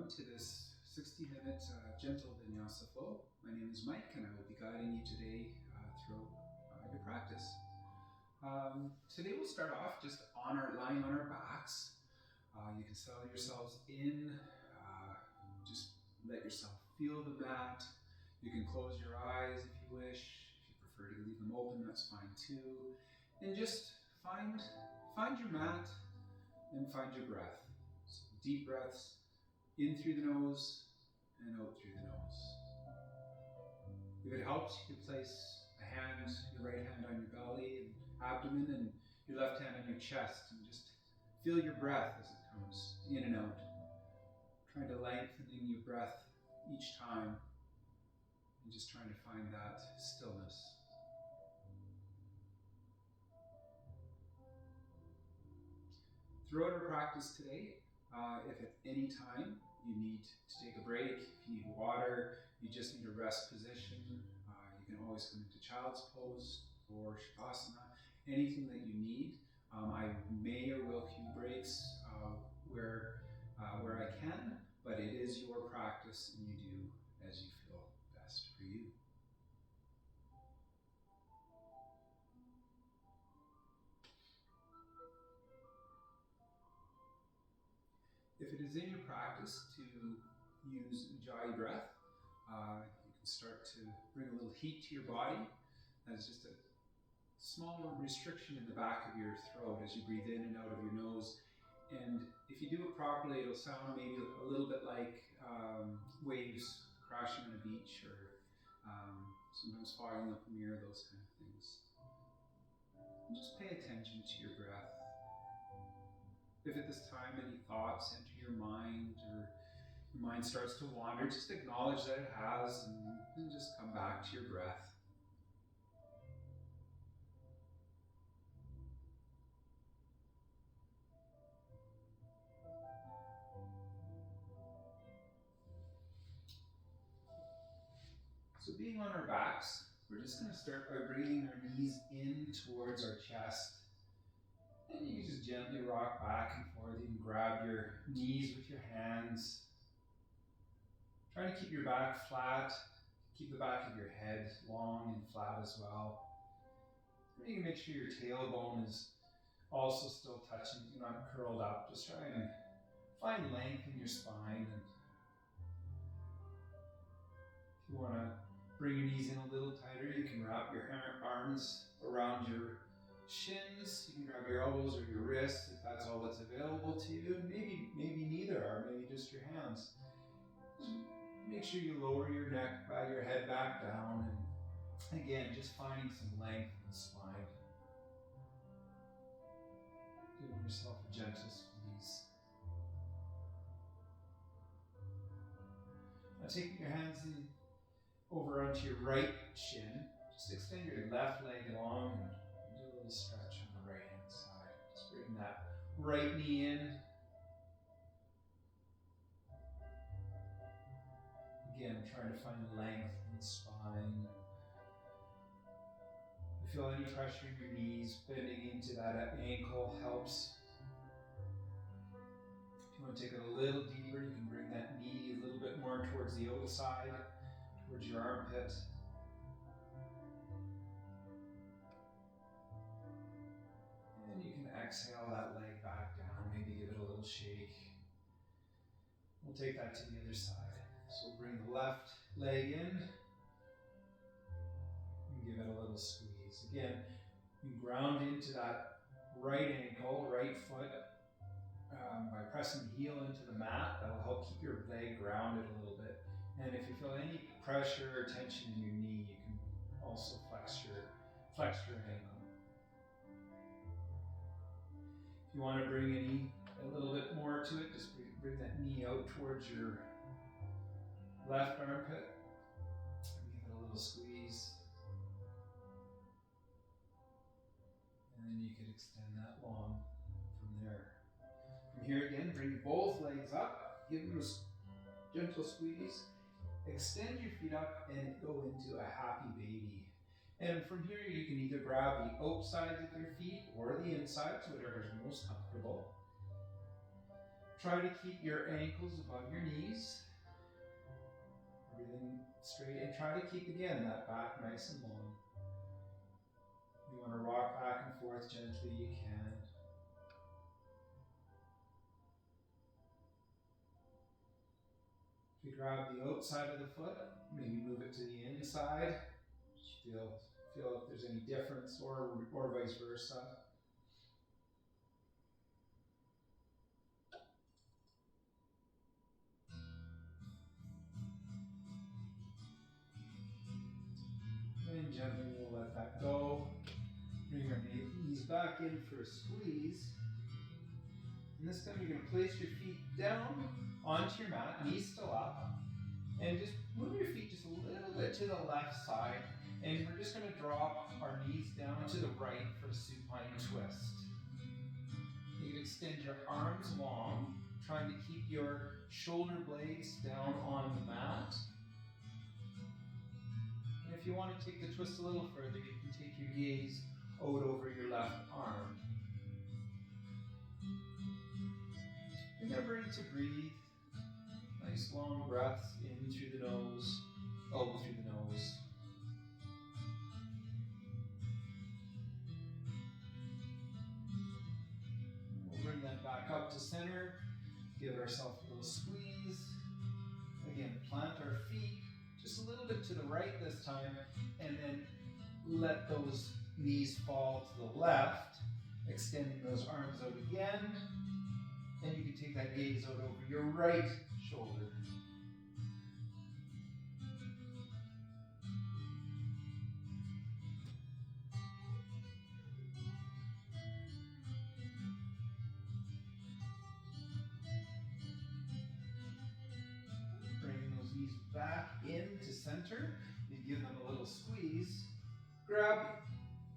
welcome to this 60-minute gentle Vinyasa flow. My name is Mike and I will be guiding you today through your practice. Today we'll start off just lying on our backs. You can settle yourselves in, just let yourself feel the mat. You can close your eyes if you wish. If you prefer to leave them open, that's fine too. And just find your mat and find your breath. So deep breaths in through the nose and out through the nose. If it helps, you can place your right hand on your belly and abdomen and your left hand on your chest and just feel your breath as it comes in and out. Trying to lengthen your breath each time and just trying to find that stillness. Throughout our practice today, if at any time you need to take a break, if you need water, you just need a rest position, you can always come into child's pose or shavasana, anything that you need. I may or will cue breaks where I can, but it is your practice and you do as you feel best for you. If it is in your practice to use Ujjayi breath, you can start to bring a little heat to your body. That's just a small restriction in the back of your throat as you breathe in and out of your nose. And if you do it properly, it'll sound maybe a little bit like waves crashing on a beach or sometimes fogging up a mirror, those kind of things. And just pay attention to your breath. If at this time any thoughts enter your mind or your mind starts to wander, just acknowledge that it has and just come back to your breath. So being on our backs, we're just going to start by bringing our knees in towards our chest. And you can just gently rock back and forth. You can grab your knees with your hands. Try to keep your back flat. Keep the back of your head long and flat as well. And you can make sure your tailbone is also still touching. You're not curled up. Just try and find length in your spine. And if you want to bring your knees in a little tighter, you can wrap your arms around your shins. You can grab your elbows or your wrists if that's all that's available to you. Maybe neither, or maybe just your hands. Just make sure you lower your neck, bow your head back down, and again, just finding some length in the spine. Giving yourself a gentle squeeze. Now taking your hands in over onto your right shin, just extend your left leg long and do a little stretch on the right hand side. Just bring that right knee in. Again, trying to find length in the spine. If you feel any pressure in your knees, bending into that ankle helps. If you want to take it a little deeper, you can bring that knee a little bit more towards the outside, towards your armpit. And you can exhale that leg back down, maybe give it a little shake. We'll take that to the other side. So we'll bring the left leg in and give it a little squeeze. Again, you ground into that right ankle, right foot by pressing the heel into the mat. That'll help keep your leg grounded a little bit. And if you feel any pressure or tension in your knee, you can also flex your ankle. If you want to bring a little bit more to it, just bring that knee out towards your left armpit. Give it a little squeeze. And then you can extend that long from there. From here again, bring both legs up. Give them a gentle squeeze. Extend your feet up and go into a happy baby. And from here you can either grab the outsides of your feet or the insides, whatever is most comfortable. Try to keep your ankles above your knees. Breathing straight, and try to keep again that back nice and long. You want to rock back and forth gently, you can. If you grab the outside of the foot, maybe move it to the inside. Feel if there's any difference or vice versa. And gently we'll let that go. Bring your knees back in for a squeeze. And this time you're going to place your feet down onto your mat, knees still up. And just move your feet just a little bit to the left side. And we're just going to drop our knees down to the right for a supine twist. You can extend your arms long, trying to keep your shoulder blades down on the mat. And if you want to take the twist a little further, you can take your gaze out over your left arm. Remembering to breathe. Nice long breaths in through the nose, out through the nose. We'll bring that back up to center. Give ourselves a little squeeze. Again, plant our feet just a little bit to the right this time, and then let those knees fall to the left, extending those arms out again. And you can take that gaze out over your right shoulder. Bring those knees back into center. You give them a little squeeze. Grab,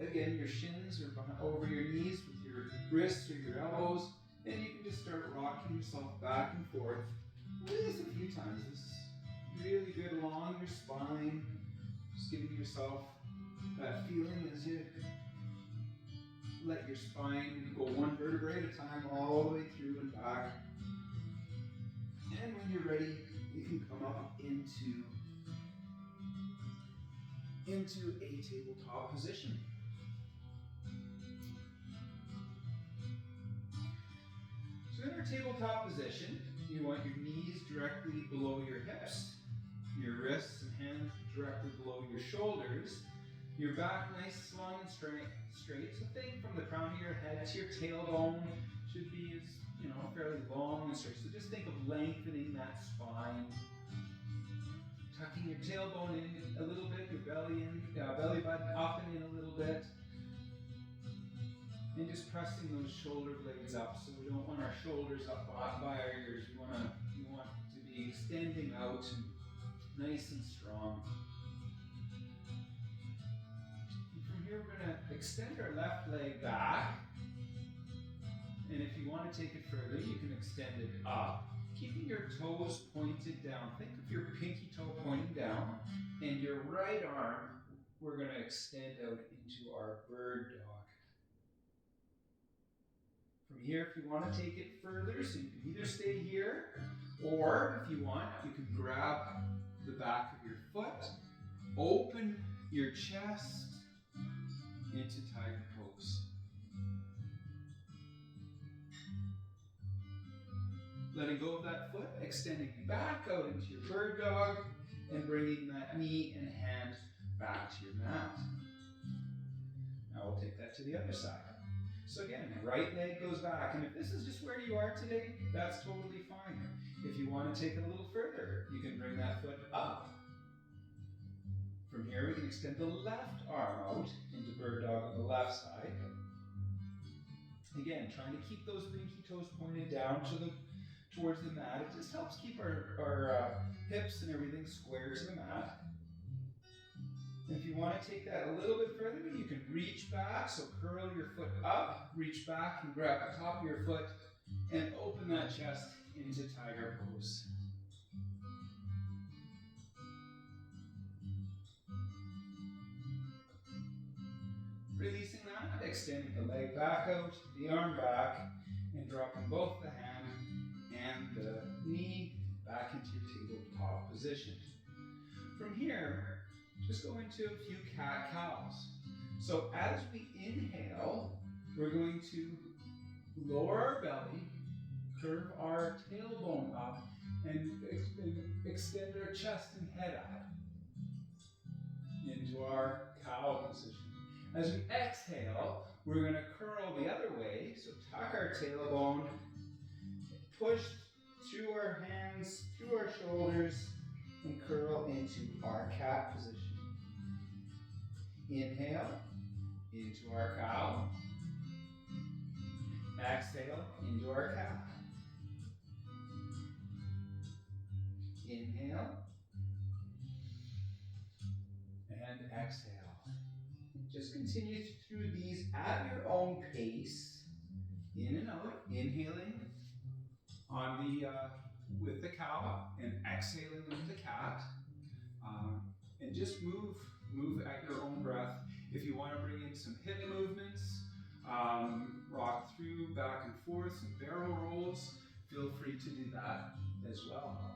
again, your shins or over your knees with your wrists or your elbows, and you can just start rocking yourself back and forth. Do this a few times. This is really good along your spine. Just giving yourself that feeling as you let your spine go one vertebrae at a time all the way through and back. And when you're ready, you can come up into a tabletop position. So in our tabletop position, you want your knees directly below your hips, your wrists and hands directly below your shoulders, your back nice, long and straight. So think from the crown of your head to your tailbone should be as, fairly long and straight. So just think of lengthening that spine. Tucking your tailbone in a little bit, your belly button up and in a little bit. And just pressing those shoulder blades up. So we don't want our shoulders up by our ears. We want to be extending out nice and strong. And from here we're going to extend our left leg back. And if you want to take it further, you can extend it up, keeping your toes pointed down. Think of your pinky toe pointing down, and your right arm, we're going to extend out into our bird dog. From here, if you want to take it further, so you can either stay here, or if you want, you can grab the back of your foot, open your chest into tiger pose. Letting go of that foot, extending back out into your bird dog, and bringing that knee and hand back to your mat. Now we'll take that to the other side. So again, right leg goes back, and if this is just where you are today, that's totally fine. If you want to take it a little further, you can bring that foot up. From here, we can extend the left arm out into bird dog on the left side. Again, trying to keep those pinky toes pointed down towards the mat. It just helps keep our hips and everything square to the mat. If you want to take that a little bit further, you can reach back, so curl your foot up, reach back and grab the top of your foot and open that chest into tiger pose. Releasing that, extending the leg back out, the arm back, and dropping both the hand and the knee back into your tabletop position. From here, just go into a few cat-cows. So as we inhale, we're going to lower our belly, curve our tailbone up, and extend our chest and head up into our cow position. As we exhale, we're going to curl the other way, so tuck our tailbone, push through our hands, through our shoulders, and curl into our cat position. Inhale, into our cow. Exhale, into our cat. Inhale, and exhale. Just continue through these at your own pace, in and out, inhaling on the with the cow and exhaling with the cat, and just move at your own breath. If you want to bring in some hip movements, rock through back and forth, some barrel rolls, feel free to do that as well.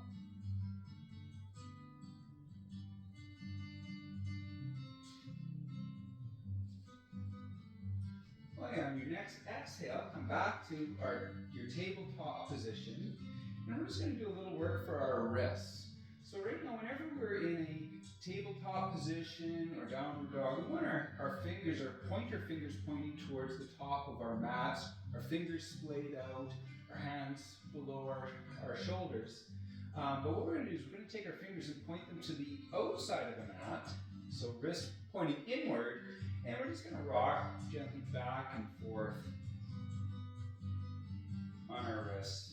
Okay, on your next exhale, come back to your tabletop position. And we're just going to do a little work for our wrists. So right now, whenever we're in a tabletop position or downward dog, we want our fingers, our pointer fingers pointing towards the top of our mats, our fingers splayed out, our hands below our shoulders. But what we're going to do is we're going to take our fingers and point them to the outside of the mat, so wrists pointing inward, and we're just going to rock gently back and forth on our wrists.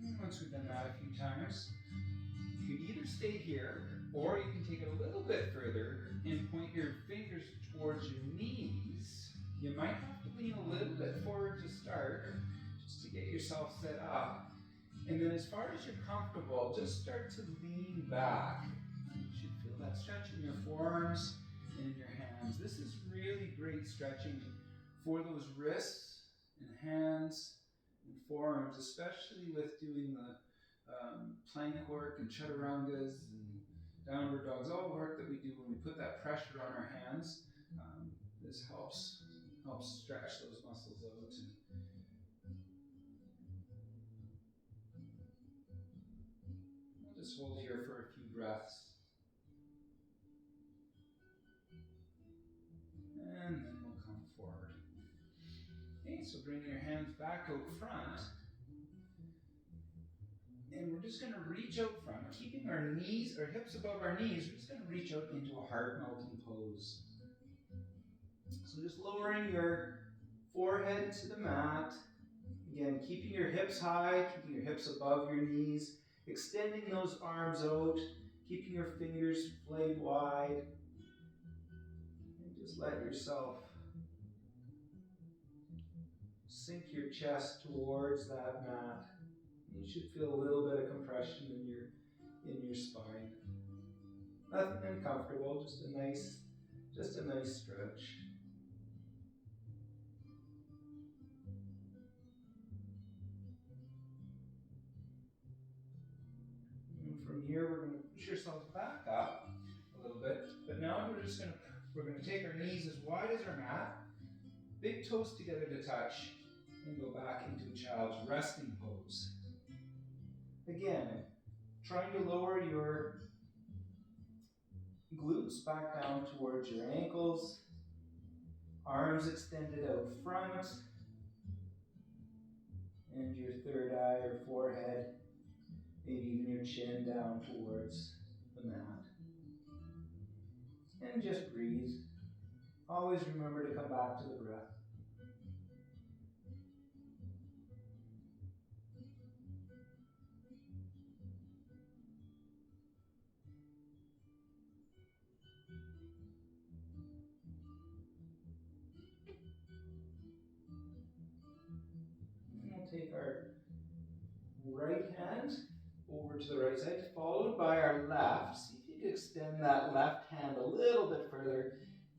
And once we've done that a few times, you can either stay here, or you can take it a little bit further and point your fingers towards your knees. You might have to lean a little bit forward to start, just to get yourself set up. And then as far as you're comfortable, just start to lean back. You should feel that stretch in your forearms and in your hands. This is really great stretching for those wrists and hands and forearms, especially with doing the plank work and chaturangas and downward dogs, all the work that we do when we put that pressure on our hands. This helps stretch those muscles out. We'll just hold here for a few breaths. And then we'll come forward. Okay, so bring your hands back out front. And we're just going to reach out front, keeping our knees, our hips above our knees. We're just going to reach out into a heart melting pose. So just lowering your forehead to the mat. Again, keeping your hips high, keeping your hips above your knees, extending those arms out, keeping your fingers flayed wide. And just let yourself sink your chest towards that mat. You should feel a little bit of compression in your spine. Nothing uncomfortable, just a nice stretch. And from here, we're going to push yourselves back up a little bit. But now we're going to take our knees as wide as our mat, big toes together to touch, and go back into a child's resting pose. Again, trying to lower your glutes back down towards your ankles, arms extended out front, and your third eye or forehead, maybe even your chin down towards the mat. And just breathe. Always remember to come back to the breath. And we'll take our right hand to the right side, followed by our left. See if you can extend that left hand a little bit further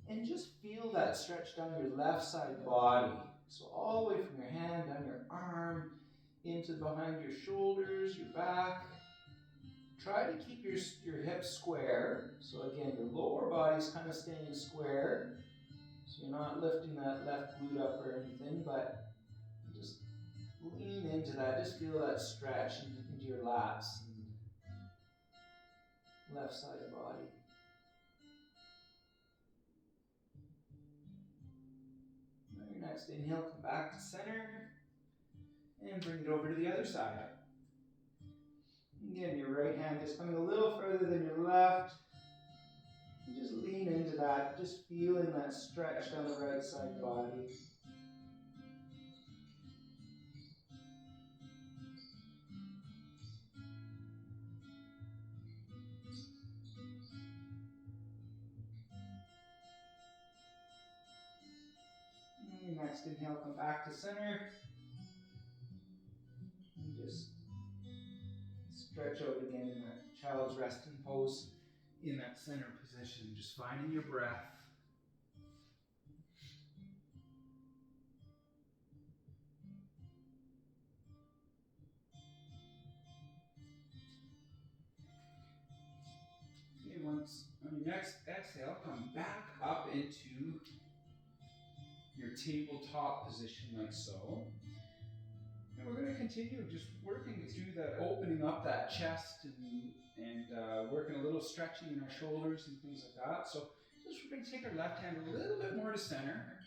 and just feel that stretch down your left side body. So all the way from your hand, down your arm, into behind your shoulders, your back. Try to keep your hips square. So again, your lower body's kind of staying square. So you're not lifting that left glute up or anything, but just lean into that. Just feel that stretch into your lats and left side body. Now your next inhale, come back to center and bring it over to the other side. Again, your right hand is coming a little further than your left. And just lean into that, just feeling that stretch down the right side body. And next inhale, come back to center. And just stretch out again in that child's resting pose in that center position, just finding your breath. Okay, once on your next exhale, come back up into your tabletop position like so. And we're going to continue just working through that, opening up that chest and working a little stretching in our shoulders and things like that. So just we're going to take our left hand a little bit more to center.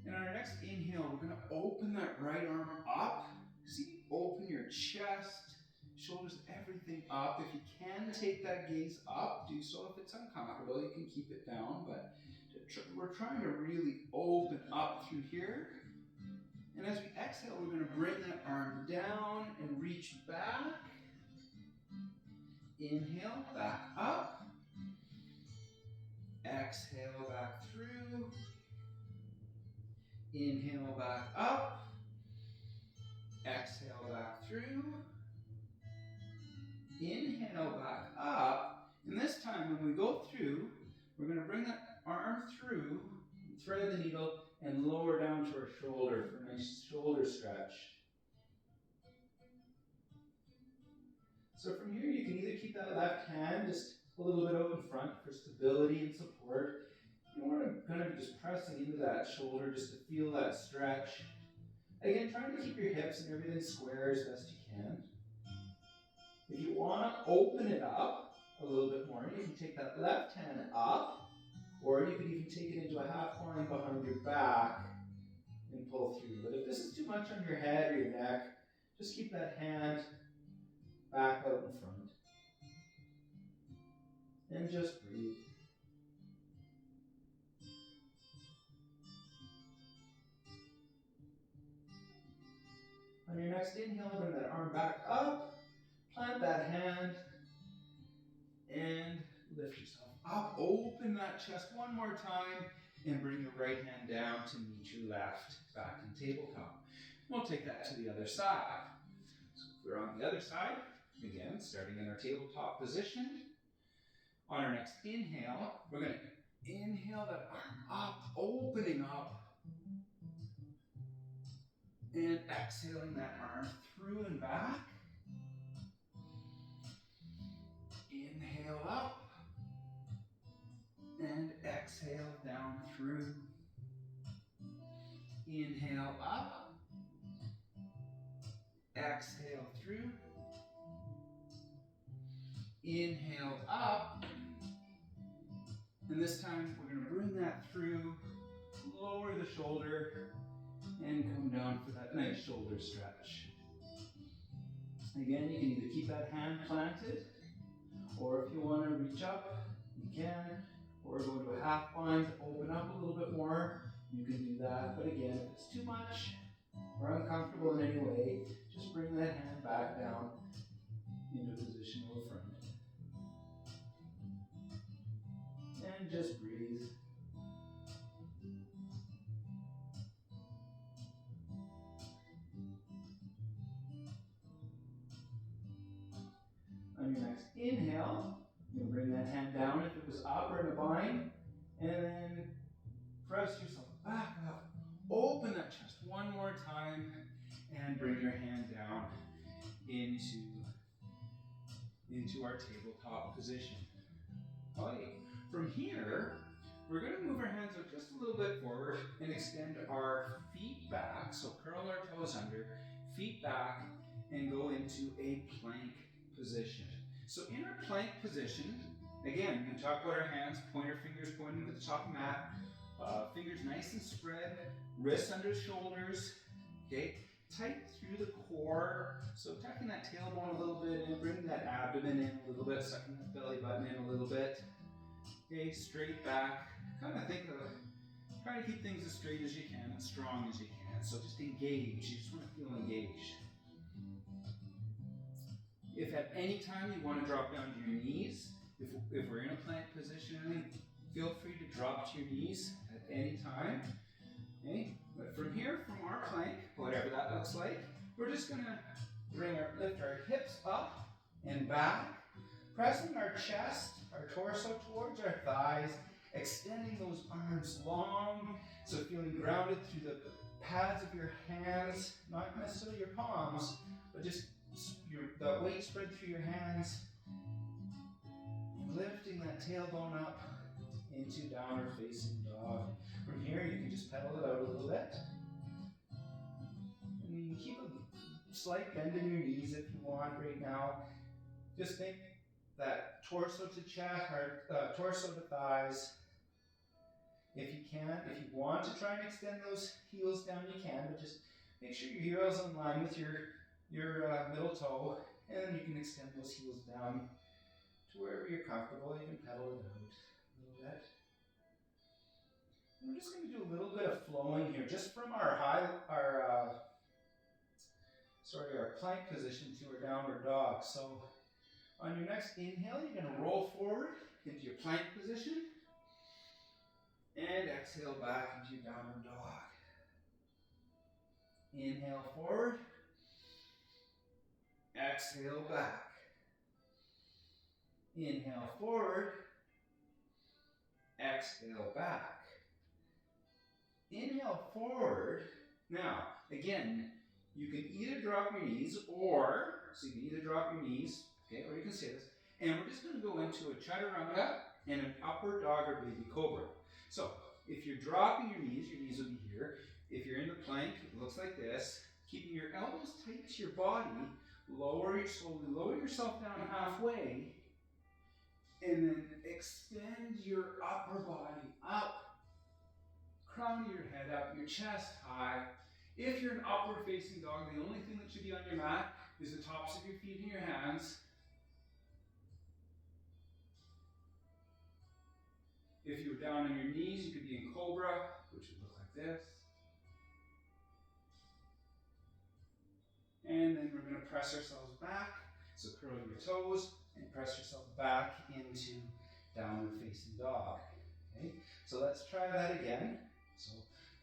And on our next inhale, we're going to open that right arm up. See, open your chest, shoulders, everything up. If you can take that gaze up, do so. If it's uncomfortable, you can keep it down. But we're trying to really open up through here. And as we exhale, we're going to bring that arm down and reach back. Inhale, back up. Exhale, back through. Inhale, back up. Exhale, back through. Inhale, back up. And this time, when we go through, we're going to bring that arm through, thread the needle, and lower down to our shoulder for a nice shoulder stretch. So from here, you can either keep that left hand just a little bit out in front for stability and support. And we're going to be just pressing into that shoulder just to feel that stretch. Again, trying to keep your hips and everything square as best you can. If you want to open it up a little bit more, you can take that left hand up, or you can even take it into a half line behind your back and pull through. But if this is too much on your head or your neck, just keep that hand back out in front. And just breathe. On your next inhale, bring that arm back up, plant that hand, and lift yourself up. Open that chest one more time, and bring your right hand down to meet your left, back in tabletop. We'll take that to the other side. So if we're on the other side, again, starting in our tabletop position. On our next inhale, we're going to inhale that arm up, opening up, and exhaling that arm through and back. Inhale up, and exhale down through. Inhale up, exhale through. Inhale up, and this time we're going to bring that through, lower the shoulder, and come down for that nice shoulder stretch. Again, you can either keep that hand planted, or if you want to reach up, you can, or go into a half bind to open up a little bit more, you can do that. But again, if it's too much or uncomfortable in any way, just bring that hand back down into positional front. And just breathe. inhale, you'll bring that hand down if it was up or in a bind, and then press yourself back up. Open that chest one more time, and bring your hand down into our tabletop position. Okay. From here, we're going to move our hands up just a little bit forward and extend our feet back. So curl our toes under, feet back, and go into a plank position. So in our plank position, again, we talk about our hands, pointer fingers pointing to the top of the mat, fingers nice and spread, wrists under shoulders, okay? Tight through the core, so tucking that tailbone a little bit in, bring that abdomen in a little bit, sucking that belly button in a little bit. Okay, straight back. Kind of think of, try to keep things as straight as you can, as strong as you can. So just engage, you just want to feel engaged. If at any time you want to drop down to your knees, if we're in a plank position, feel free to drop to your knees at any time. Okay? But from here, from our plank, whatever that looks like, we're just going to lift our hips up and back, pressing our chest, our torso towards our thighs, extending those arms long, so feeling grounded through the pads of your hands, not necessarily your palms, but just the weight spread through your hands, lifting that tailbone up into downward facing dog. From here, you can just pedal it out a little bit. And you can keep a slight bend in your knees if you want right now. Just think that torso to chest, or torso to thighs. If you can, if you want to try and extend those heels down, you can, but just make sure your heel is in line with your middle toe, and then you can extend those heels down to wherever you're comfortable. You can pedal it out a little bit. And we're just going to do a little bit of flowing here, just from our plank position to our downward dog. So on your next inhale, you're going to roll forward into your plank position, and exhale back into your downward dog. Inhale forward, exhale back. Inhale forward, exhale back. Inhale forward. Now, again, you can either drop your knees, or you can say this, and we're just going to go into a chaturanga and an upward dog or baby cobra. So, if you're dropping your knees will be here. If you're in the plank, it looks like this. Keeping your elbows tight to your body, slowly lower yourself down halfway, and then extend your upper body up, crown of your head up, your chest high. If you're an upward facing dog, the only thing that should be on your mat is the tops of your feet and your hands. If you're down on your knees, you could be in cobra, which would look like this. And then we're going to press ourselves back. So curl your toes and press yourself back into downward facing dog. Okay, so let's try that again. So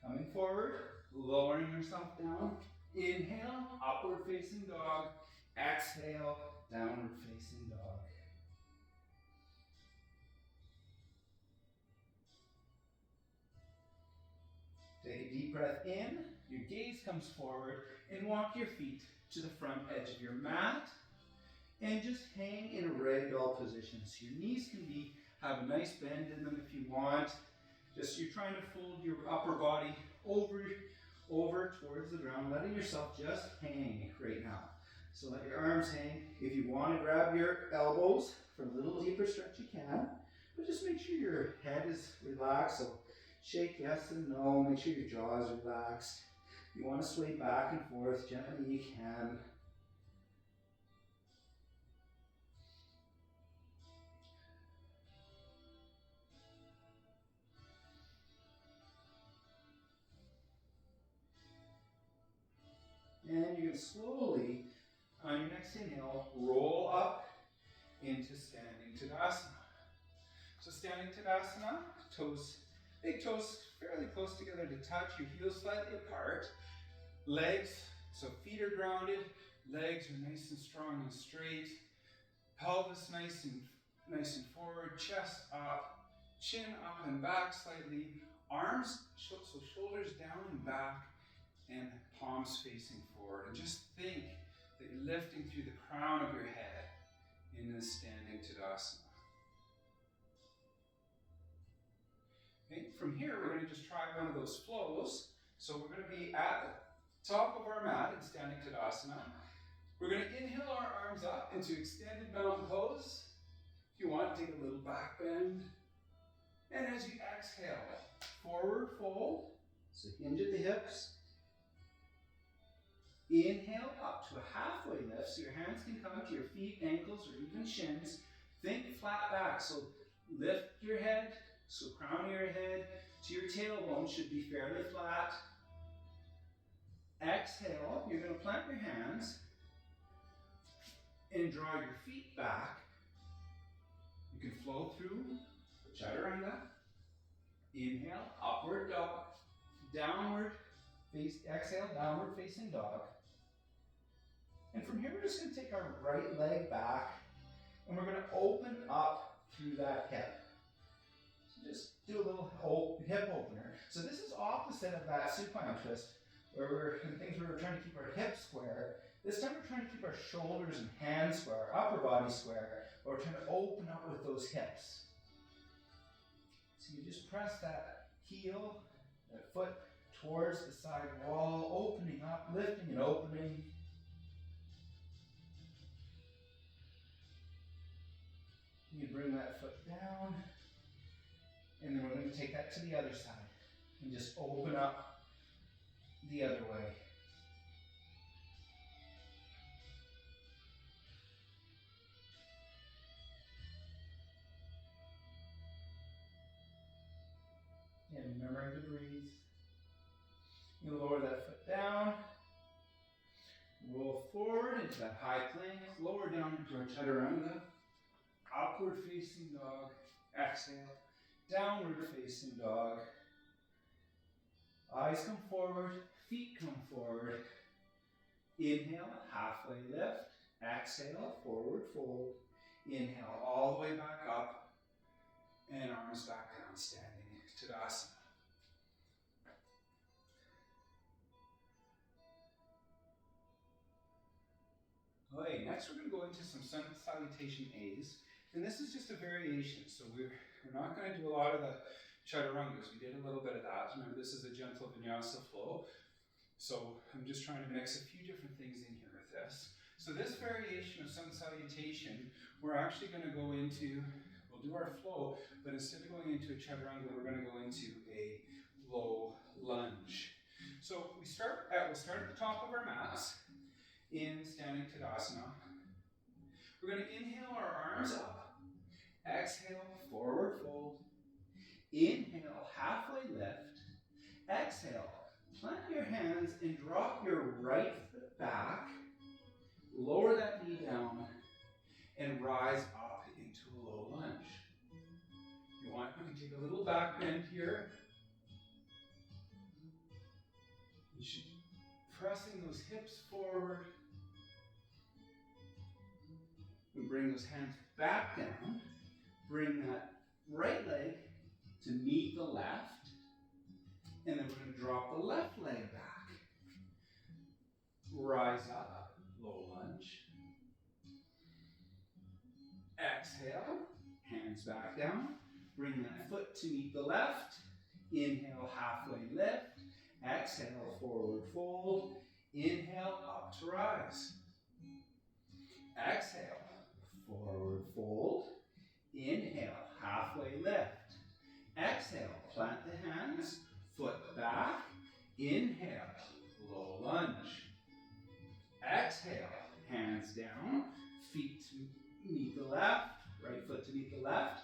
coming forward, lowering yourself down. Inhale, upward facing dog. Exhale, downward facing dog. Take a deep breath in, your gaze comes forward, and walk your feet to the front edge of your mat, and just hang in a ragdoll position. So your knees can have a nice bend in them if you want. Just you're trying to fold your upper body over towards the ground, letting yourself just hang right now. So let your arms hang. If you want to grab your elbows for a little deeper stretch, you can, but just make sure your head is relaxed. So shake yes and no, make sure your jaw is relaxed. If you want to sway back and forth gently, you can. And you're going to slowly, on your next inhale, roll up into standing Tadasana. So standing Tadasana, big toes fairly close together to touch, your heels slightly apart. Legs, so feet are grounded, legs are nice and strong and straight. Pelvis nice and forward, chest up, chin up and back slightly, arms, so shoulders down and back, and palms facing forward. And just think that you're lifting through the crown of your head in this standing Tadasana. Okay, from here, we're going to just try one of those flows. So we're going to be at the top of our mat in standing Tadasana. We're going to inhale our arms up into extended mountain pose. If you want, take a little back bend. And as you exhale, forward fold. So hinge at the hips. Inhale up to a halfway lift, so your hands can come to your feet, ankles, or even shins. Think flat back, so lift your head, so crown of your head to your tailbone should be fairly flat. Exhale, you're going to plant your hands and draw your feet back. You can flow through Chaturanga. Inhale, upward dog, downward face, exhale, downward facing dog. And from here, we're just going to take our right leg back, and we're going to open up through that hip. So just do a little hip opener. So this is opposite of that supine twist, where we're trying to keep our hips square. This time we're trying to keep our shoulders and hands square, our upper body square, but we're trying to open up with those hips. So you just press that heel, that foot towards the side wall, opening up, lifting and opening. You bring that foot down, and then we're going to take that to the other side and just open up the other way. And remembering to breathe. You lower that foot down, roll forward into that high plank, lower down into our Chaturanga, upward facing dog, exhale, downward facing dog. Eyes come forward, feet come forward. Inhale, halfway lift, exhale, forward fold. Inhale, all the way back up, and arms back down, standing Tadasana. Okay, next we're going to go into some sun salutation A's, and this is just a variation, so we're not going to do a lot of the Chaturangas. We did a little bit of that. Remember, this is a gentle Vinyasa flow, so I'm just trying to mix a few different things in here with this. So this variation of sun salutation, we're actually going to go into, we'll do our flow, but instead of going into a Chaturanga, we're going to go into a low lunge. So we'll start at the top of our mats in standing Tadasana. We're going to inhale our arms up, exhale, forward fold, inhale, halfway lift, exhale, plant your hands and drop your right foot back, lower that knee down, and rise up into a low lunge. You want to take a little back bend here. You should be pressing those hips forward. And bring those hands back down. Bring that right leg to meet the left. And then we're going to drop the left leg back. Rise up, low lunge. Exhale, hands back down. Bring that foot to meet the left. Inhale, halfway lift. Exhale, forward fold. Inhale, up to rise. Exhale, forward fold. Inhale, halfway lift. Exhale, plant the hands, foot back. Inhale, low lunge. Exhale, hands down, feet to meet the left, right foot to meet the left.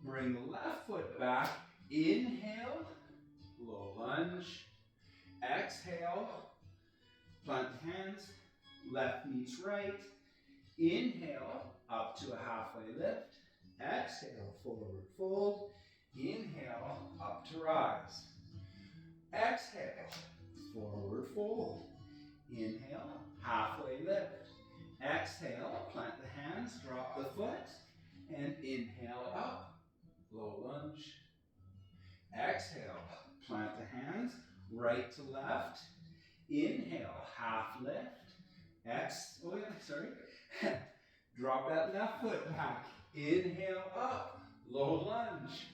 Bring the left foot back. Inhale, low lunge. Exhale, plant the hands, left meets right. Inhale, up to a halfway lift. Exhale, forward fold. Inhale, up to rise. Exhale, forward fold. Inhale, halfway lift. Exhale, plant the hands, drop the foot, and inhale up, low lunge. Exhale, plant the hands, right to left. Inhale, half lift. Drop that left foot back. Inhale up, low lunge.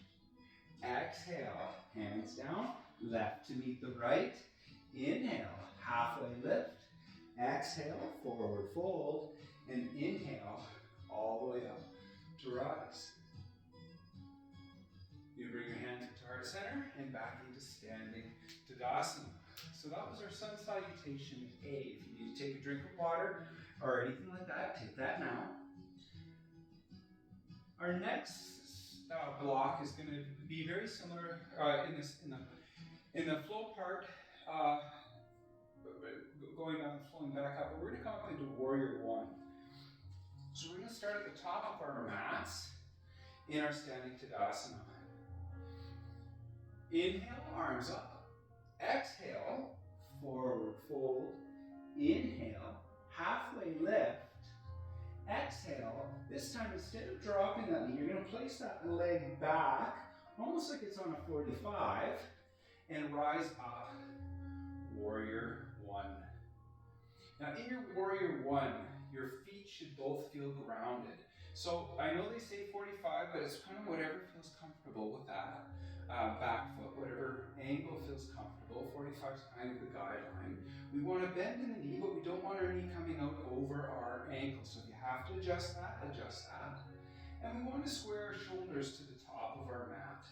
Exhale, hands down, left to meet the right. Inhale, halfway lift. Exhale, forward fold. And inhale, all the way up to rise. You bring your hands to heart center and back into standing Tadasana. So that was our sun salutation A. If you need to take a drink of water or anything like that, take that now. Our next block is going to be very similar in the flow part, going down, flowing back up. But we're going to come up into Warrior One. So we're going to start at the top of our mats in our standing Tadasana. Inhale, arms up. Exhale, forward fold. Inhale, halfway lift. Exhale, this time instead of dropping that knee, you're going to place that leg back, almost like it's on a 45, and rise up, Warrior One. Now in your Warrior One, your feet should both feel grounded. So I know they say 45, but it's kind of whatever feels comfortable with that. Back foot, whatever angle feels comfortable. 45 is kind of the guideline. We want to bend in the knee, but we don't want our knee coming out over our ankle. So if you have to adjust that, adjust that. And we want to square our shoulders to the top of our mat.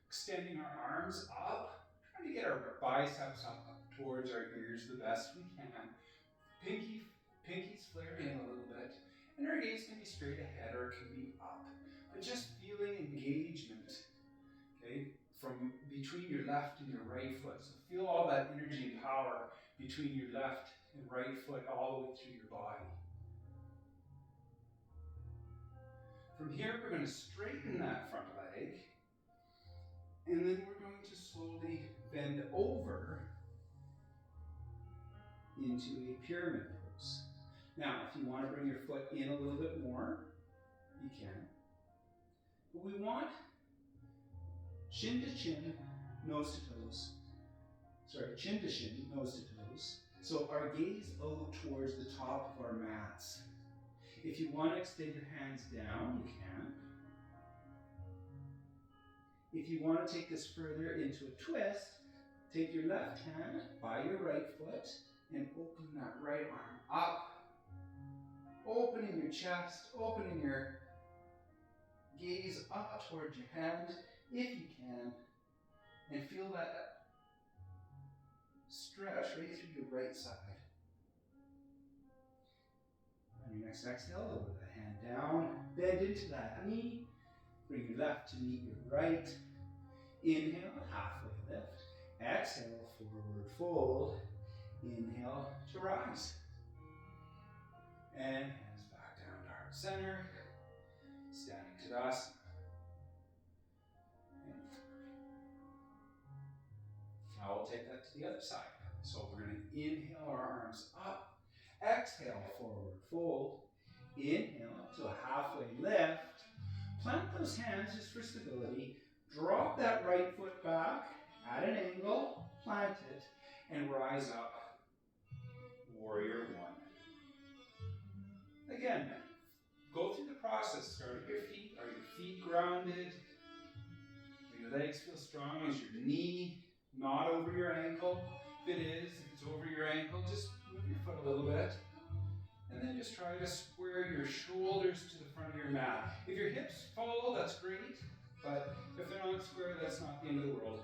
Extending our arms up, trying to get our biceps up towards our ears the best we can. Pinkies flare in a little bit. And our gaze can be straight ahead or it can be up. But just feeling engagement. Okay, from between your left and your right foot. So feel all that energy and power between your left and right foot all the way through your body. From here, we're going to straighten that front leg. And then we're going to slowly bend over into a pyramid pose. Now, if you want to bring your foot in a little bit more, you can. But we want chin to chin, nose to toes. Sorry, chin to shin, nose to toes. So our gaze out towards the top of our mats. If you want to extend your hands down, you can. If you want to take this further into a twist, take your left hand by your right foot and open that right arm up. Opening your chest, opening your gaze up towards your hand, if you can, and feel that stretch right through your right side. On your next exhale, lower the hand down, bend into that knee, bring your left to meet your right. Inhale, halfway lift. Exhale, forward fold. Inhale to rise. And hands back down to heart center. Standing Tadasana. Now we'll take that to the other side. So we're going to inhale our arms up. Exhale, forward fold. Inhale to a halfway lift. Plant those hands just for stability. Drop that right foot back at an angle. Plant it and rise up. Warrior One. Again, go through the process. Start at your feet. Are your feet grounded? Do your legs feel strong? Is your knee not over your ankle? If it is, if it's over your ankle, just move your foot a little bit. And then just try to square your shoulders to the front of your mat. If your hips follow, that's great. But if they're not square, that's not the end of the world.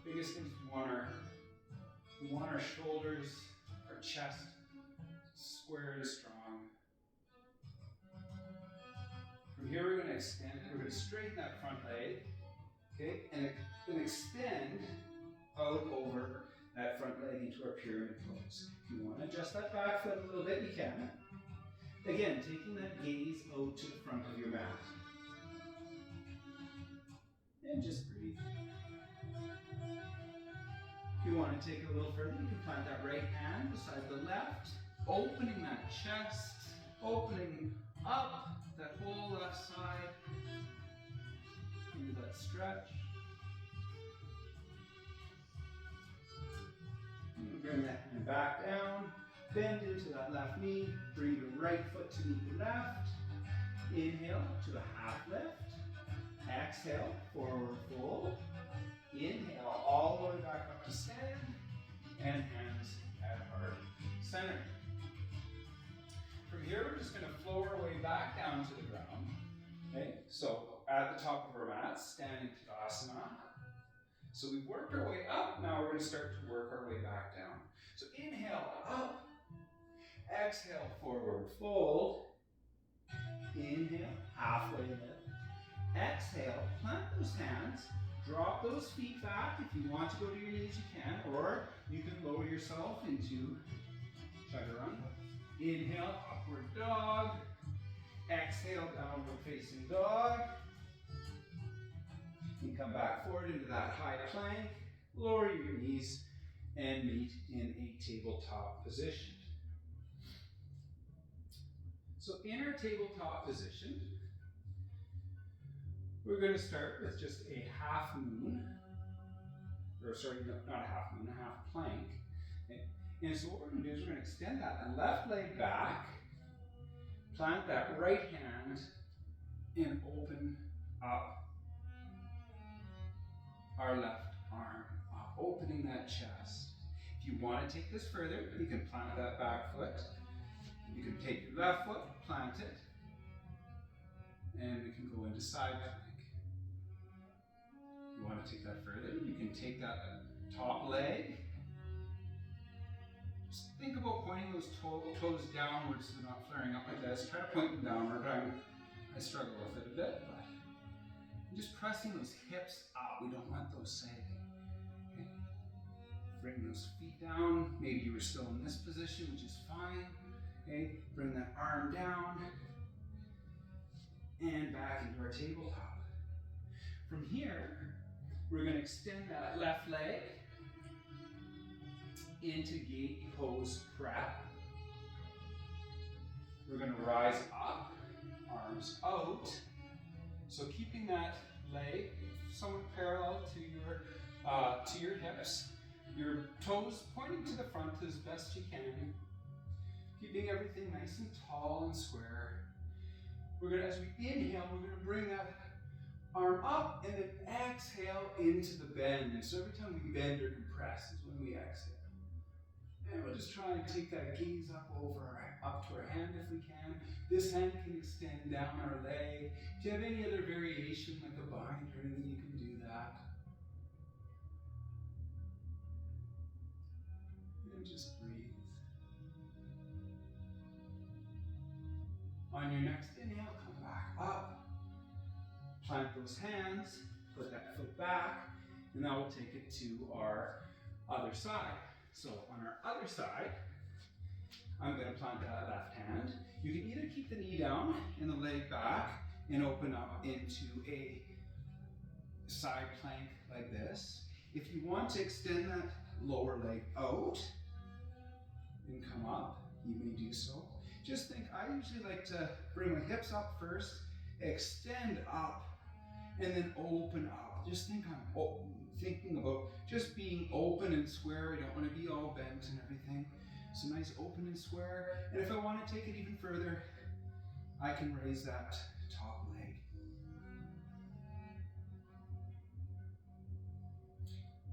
Biggest things we want our shoulders, our chest square and strong. From here, we're going to extend. We're going to straighten that front leg, okay, and extend out over that front leg into our pyramid pose. If you want to adjust that back foot a little bit, you can. Again, taking that gaze out to the front of your mat. And just breathe. If you want to take it a little further, you can plant that right hand beside the left, opening that chest, opening up that whole left side into that stretch. Bring that hand back down, bend into that left knee, bring your right foot to meet the left. Inhale to a half lift. Exhale, forward fold. Inhale all the way back up to stand, and hands at heart center. From here, we're just going to flow our way back down to the ground. Okay, so at the top of our mat, standing Tadasana. So we worked our way up, now we're going to start to work our way back down. So inhale, up. Exhale, forward fold. Inhale, halfway lift. Exhale, plant those hands. Drop those feet back. If you want to go to your knees, you can, or you can lower yourself into chaturanga. Inhale, upward dog. Exhale, downward facing dog. And come back forward into that high plank. Lower your knees and meet in a tabletop position. So in our tabletop position, we're going to start with just a half moon, or sorry, not a half moon, a half plank. Okay? And so what we're going to do is we're going to extend that left leg back, plant that right hand, and open up our left arm, opening that chest. If you want to take this further, you can plant that back foot. You can take your left foot, plant it, and we can go into side plank. You want to take that further, you can take that top leg. Just think about pointing those toes downwards so they're not flaring up like this. Try to point them downward. I struggle with it a bit, but I'm just pressing those hips up. We don't want those sagging. Okay. Bring those feet down. Maybe you were still in this position, which is fine. Okay. Bring that arm down and back into our tabletop. From here, we're going to extend that left leg into gate pose prep. We're going to rise up, arms out. So keeping that leg somewhat parallel to your hips. Your toes pointing to the front as best you can. Keeping everything nice and tall and square. We're going to, as we inhale, we're going to bring that arm up and then exhale into the bend. And so every time we bend or compress is when we exhale. And we'll just try and take that gaze up to our hand if we can. This hand can extend down our leg. If you have any other variation, like a bind or anything, you can do that. And just breathe. On your next inhale, come back up. Plant those hands, put that foot back, and now we'll take it to our other side. So on our other side, I'm going to plant that left hand. You can either keep the knee down and the leg back and open up into a side plank like this. If you want to extend that lower leg out and come up, you may do so. Just think, I usually like to bring my hips up first, extend up, and then open up. Just think I'm thinking about just being open and square. I don't want to be all bent and everything. So nice open and square. And if I want to take it even further, I can raise that top leg.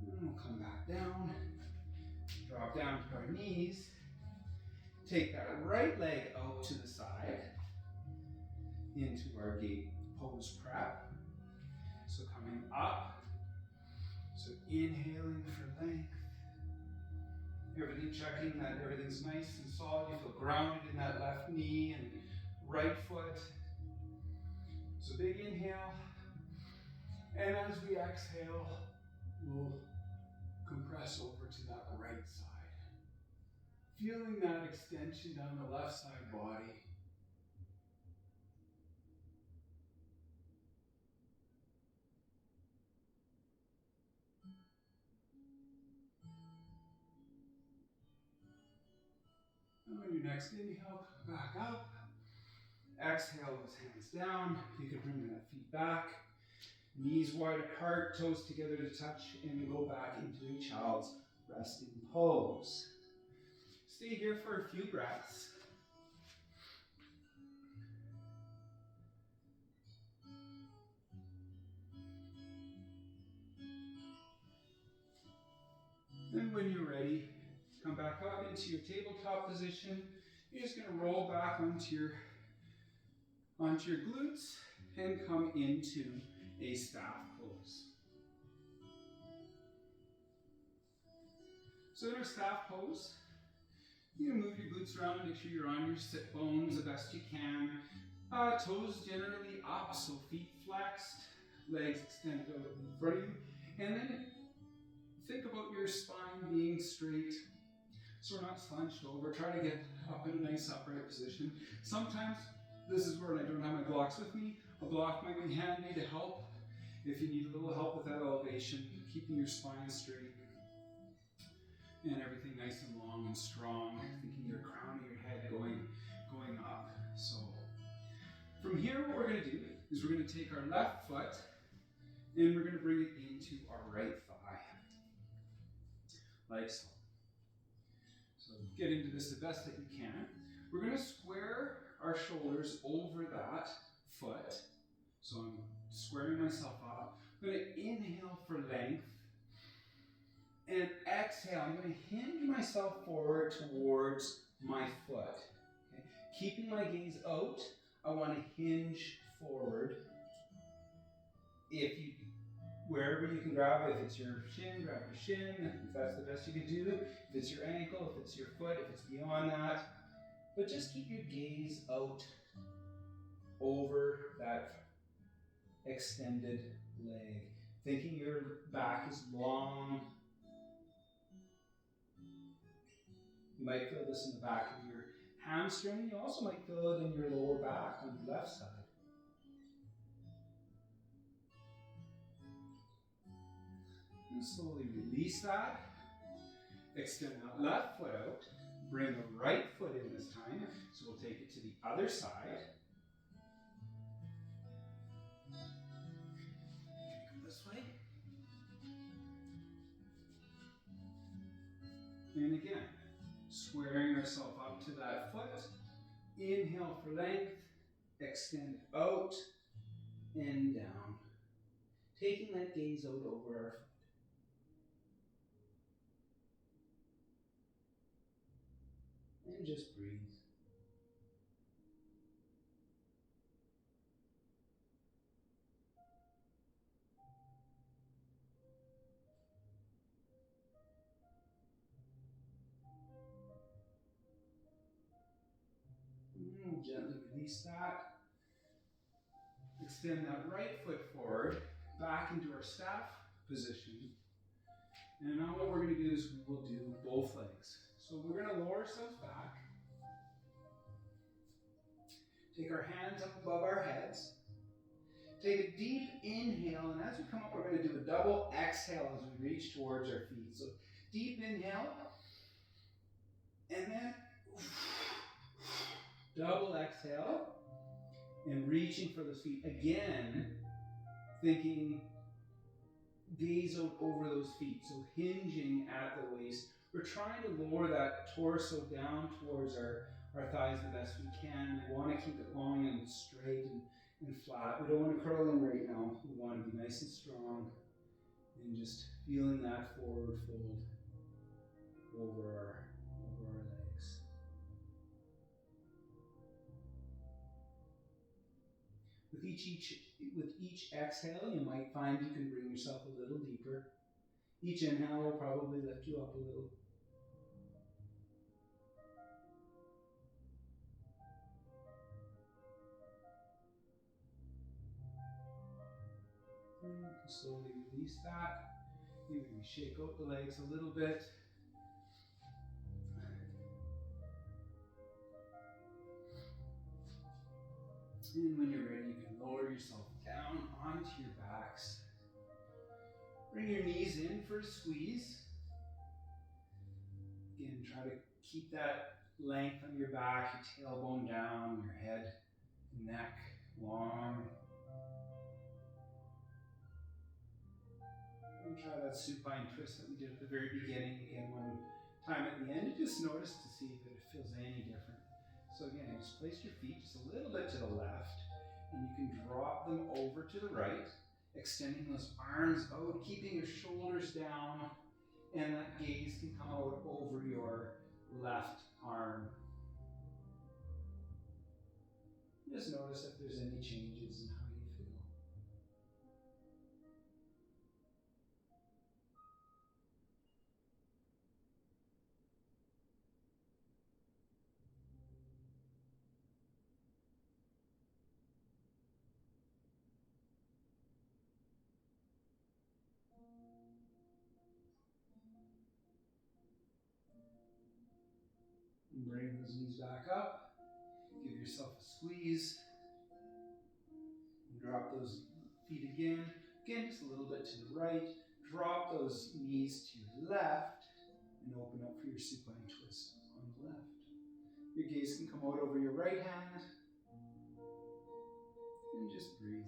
And we'll come back down, drop down to our knees. Take that right leg out to the side into our gate pose prep. So coming up, so inhaling for length. Everything checking that everything's nice and solid. You feel grounded in that left knee and right foot. So big inhale. And as we exhale, we'll compress over to that right side. Feeling that extension down the left side body. And on your next inhale, come back up. Exhale with hands down. You can bring the feet back. Knees wide apart, toes together to touch, and go back into a child's resting pose. Stay here for a few breaths. And when you're ready, come back up into your tabletop position. You're just going to roll back onto your glutes and come into a staff pose. So in our staff pose, you can move your glutes around, make sure you're on your sit bones the best you can. Toes generally up, so feet flexed, legs extended out in front of you. And then think about your spine being straight, so we're not slunched over. Try to get up in a nice upright position. Sometimes, this is where I don't have my blocks with me. A block might be handy to help if you need a little help with that elevation, keeping your spine straight and everything nice and long and strong, thinking your crown of your head going up. So from here, what we're going to do is we're going to take our left foot and we're going to bring it into our right thigh, like so. So get into this the best that you can. We're going to square our shoulders over that foot. So I'm squaring myself up. I'm going to inhale for length. And exhale, I'm going to hinge myself forward towards my foot. Okay? Keeping my gaze out, I want to hinge forward. Wherever you can grab, if it's your shin, grab your shin, if that's the best you can do. If it's your ankle, if it's your foot, if it's beyond that. But just keep your gaze out over that extended leg. Thinking your back is long. You might feel this in the back of your hamstring. You also might feel it in your lower back on the left side. And slowly release that. Extend that left foot out. Bring the right foot in this time. So we'll take it to the other side. This way. And again, squaring ourselves up to that foot. Inhale for length. Extend out and down. Taking that gaze out over our foot. And just breathe. And gently release that. Extend that right foot forward, back into our staff position. And now what we're going to do is we will do both legs. So we're going to lower ourselves back. Take our hands up above our heads. Take a deep inhale, and as we come up, we're going to do a double exhale as we reach towards our feet. So deep inhale, and then double exhale, and reaching for the feet. Again, thinking gaze out over those feet, so hinging at the waist. We're trying to lower that torso down towards our thighs the best we can. We want to keep it long and straight and flat. We don't want to curl in right now. We want to be nice and strong and just feeling that forward fold over our legs. With each exhale, you might find you can bring yourself a little deeper. Each inhale will probably lift you up a little. And slowly release that. You maybe shake out the legs a little bit. And when you're ready, you can lower yourself down onto your backs. Bring your knees in for a squeeze. Again, try to keep that length on your back, your tailbone down, your head neck long. And try that supine twist that we did at the very beginning again one time at the end. You just notice to see if it feels any different. So again, just place your feet just a little bit to the left, and you can drop them over to the right, extending those arms out, keeping your shoulders down, and that gaze can come out over your left arm. Just notice if there's any changes in how you feel. And bring those knees back up. Give yourself a squeeze. And drop those feet again. Again, just a little bit to the right. Drop those knees to your left and open up for your supine twist on the left. Your gaze can come out over your right hand and just breathe.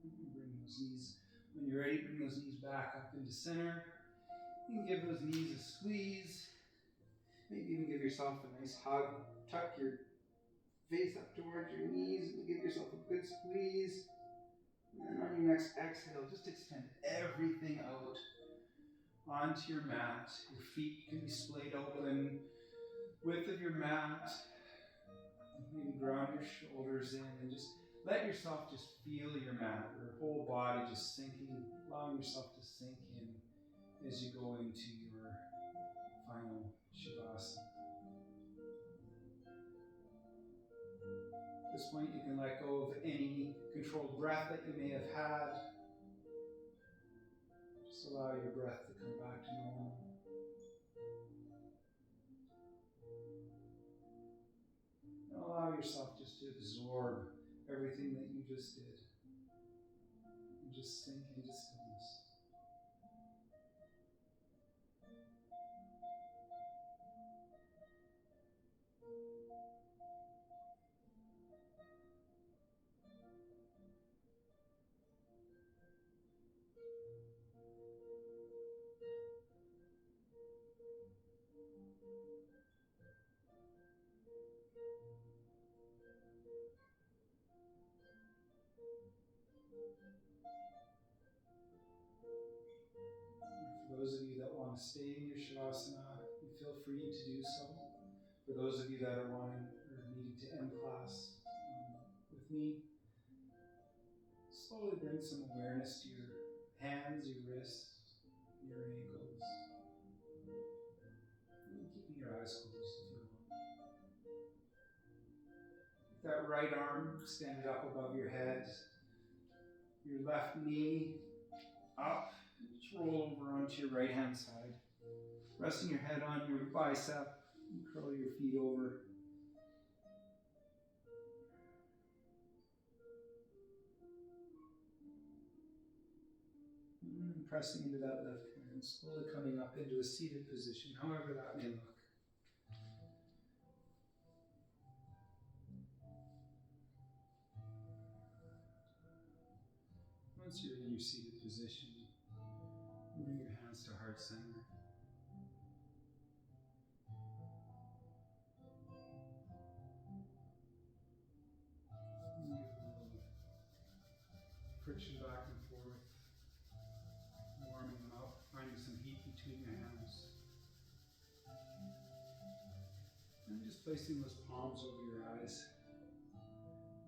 Bring those knees, when you're ready, bring those knees back up into center. You can give those knees a squeeze. Maybe even give yourself a nice hug. Tuck your face up towards your knees and give yourself a good squeeze. And then on your next exhale, just extend everything out onto your mat. Your feet can be splayed open, width of your mat. Maybe ground your shoulders in and just let yourself just feel your mat, your whole body just sinking, allowing yourself to sink in as you go into your final Shavasana. At this point, you can let go of any controlled breath that you may have had. Just allow your breath to come back to normal. And allow yourself just to absorb everything that you just did. And just sink into stillness. For those of you that want to stay in your Shavasana, you feel free to do so. For those of you that are wanting or needing to end class with me, slowly bring some awareness to your hands, your wrists, your ankles. And keeping your eyes closed if you want. With that right arm extended up above your head, your left knee up, and just roll over onto your right hand side. Resting your head on your bicep, and curl your feet over. Pressing into that left hand, slowly coming up into a seated position, however that may look. Once you're in your seated position, bring your hands to heart center. And give a little friction back and forth, warming them up, finding some heat between your hands. And just placing those palms over your eyes.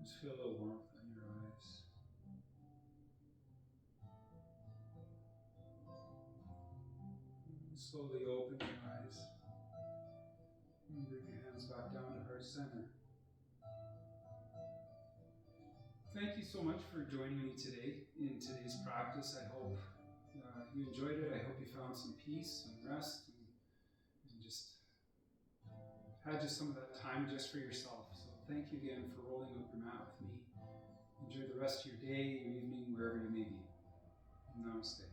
Just feel the warmth on your eyes. And slowly open your eyes. And bring your hands back down to heart center. Thank you so much for joining me today in today's practice. I hope you enjoyed it. I hope you found some peace and rest and just had just some of that time just for yourself. So thank you again for rolling out your mat with me. Enjoy the rest of your day, your evening, wherever you may be. Namaste.